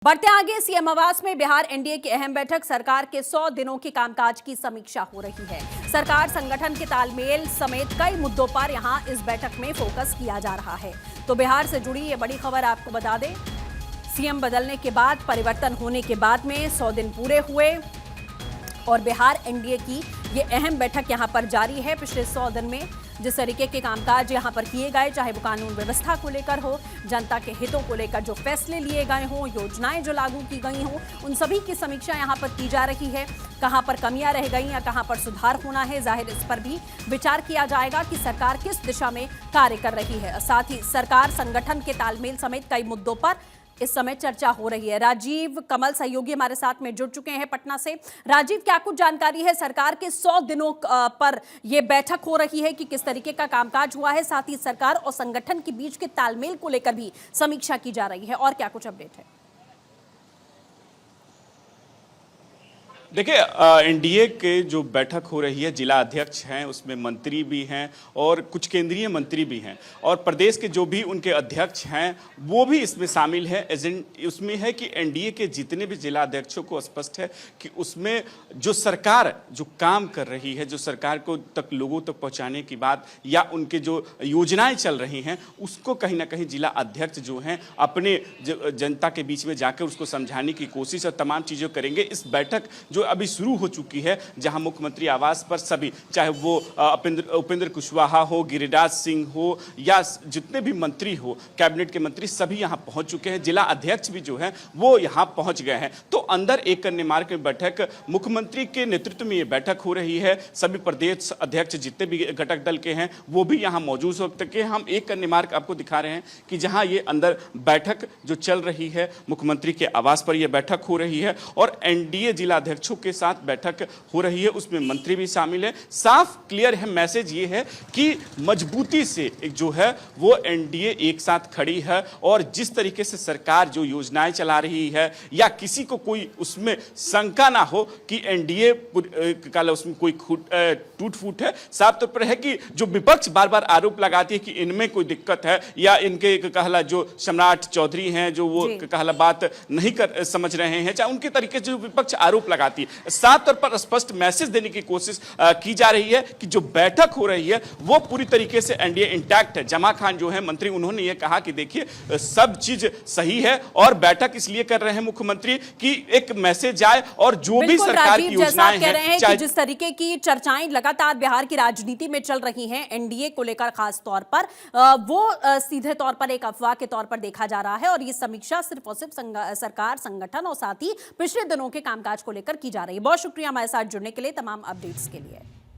बढ़ते आगे, सीएम आवास में बिहार एनडीए की अहम बैठक। सरकार के 100 दिनों के कामकाज की समीक्षा हो रही है। सरकार संगठन के तालमेल समेत कई मुद्दों पर यहां इस बैठक में फोकस किया जा रहा है। तो बिहार से जुड़ी ये बड़ी खबर आपको बता दें, सीएम बदलने के बाद, परिवर्तन होने के बाद में 100 दिन पूरे हुए और बिहार एनडीए की ये अहम बैठक यहां पर जारी है। पिछले 100 दिन में जिस तरीके के कामकाज यहां पर किए गए, चाहे वो कानून व्यवस्था को लेकर हो, जनता के हितों को लेकर जो फैसले लिए गए हों, योजनाएं जो लागू की गई हों, उन सभी की समीक्षा यहां पर की जा रही है। कहां पर कमियां रह गई या कहां पर सुधार होना है, जाहिर इस पर भी विचार किया जाएगा कि सरकार किस दिशा में कार्य कर रही है। साथ ही सरकार संगठन के तालमेल समेत कई मुद्दों पर इस समय चर्चा हो रही है। राजीव कमल सहयोगी हमारे साथ में जुड़ चुके हैं पटना से। राजीव, क्या कुछ जानकारी है? सरकार के 100 दिनों पर यह बैठक हो रही है कि किस तरीके का कामकाज हुआ है, साथ ही सरकार और संगठन के बीच के तालमेल को लेकर भी समीक्षा की जा रही है, और क्या कुछ अपडेट है? देखिए, एनडीए के जो बैठक हो रही है, जिला अध्यक्ष हैं, उसमें मंत्री भी हैं और कुछ केंद्रीय मंत्री भी हैं और प्रदेश के जो भी उनके अध्यक्ष हैं वो भी इसमें शामिल है। एजेंट उसमें है कि एनडीए के जितने भी जिला अध्यक्षों को स्पष्ट है कि उसमें जो सरकार जो काम कर रही है, जो सरकार को तक लोगों तक पहुंचाने की बात या उनके जो योजनाएं चल रही हैं, उसको कहीं ना कहीं जिला अध्यक्ष जो हैं अपने जनता के बीच में जाकर उसको समझाने की कोशिश और तमाम चीज़ें करेंगे। इस बैठक जो अभी शुरू हो चुकी है, जहां मुख्यमंत्री आवास पर सभी, चाहे वो उपेंद्र कुशवाहा हो, गिरिराज सिंह हो या जितने भी मंत्री हो, कैबिनेट के मंत्री, सभी यहां पहुंच चुके हैं। जिला अध्यक्ष भी जो हैं वो यहां पहुंच गए हैं। तो अंदर एक कन्या मार्ग में बैठक, मुख्यमंत्री के नेतृत्व में ये बैठक हो रही है। सभी प्रदेश अध्यक्ष जितने भी घटक दल के हैं वो भी यहाँ मौजूद हो सके। हम एक कन्या मार्ग आपको दिखा रहे हैं कि जहाँ ये अंदर बैठक जो चल रही है, मुख्यमंत्री के आवास पर यह बैठक हो रही है और एनडीए जिला अध्यक्षों के साथ बैठक हो रही है, उसमें मंत्री भी शामिल है। साफ क्लियर है, मैसेज ये है कि मजबूती से एक जो है वो एनडीए एक साथ खड़ी है और जिस तरीके से सरकार जो योजनाएं चला रही है या किसी को कोई उसमें शंका ना हो कि एनडीए उसमें कोई टूट फूट है। साफ तौर पर है कि जो विपक्ष बार बार आरोप लगाती है कि इनमें कोई दिक्कत है या इनके कहला जो सम्राट चौधरी हैं जो वो कहला बात नहीं कर समझ रहे हैं, चाहे उनके तरीके से जो विपक्ष आरोप लगाती है, साफ तौर पर स्पष्ट मैसेज देने की कोशिश की जा रही है कि जो बैठक हो रही है वो पूरी तरीके से एनडीए इंटैक्ट है। जमा खान जो है मंत्री, उन्होंने ये कहा कि देखिए सब चीज सही है और बैठक इसलिए कर रहे हैं मुख्यमंत्री कि एक मैसेज आए और जो भी सरकार की योजनाएं हैं, कि जिस तरीके की चर्चाएं लगातार बिहार की राजनीति में चल रही हैं एनडीए को लेकर, खास तौर पर वो सीधे तौर पर एक अफवाह के तौर पर देखा जा रहा है और ये समीक्षा सिर्फ और सिर्फ सरकार, संगठन और साथ ही पिछले दिनों के कामकाज को लेकर की जा रही है। बहुत शुक्रिया हमारे साथ जुड़ने के लिए, तमाम अपडेट्स के लिए।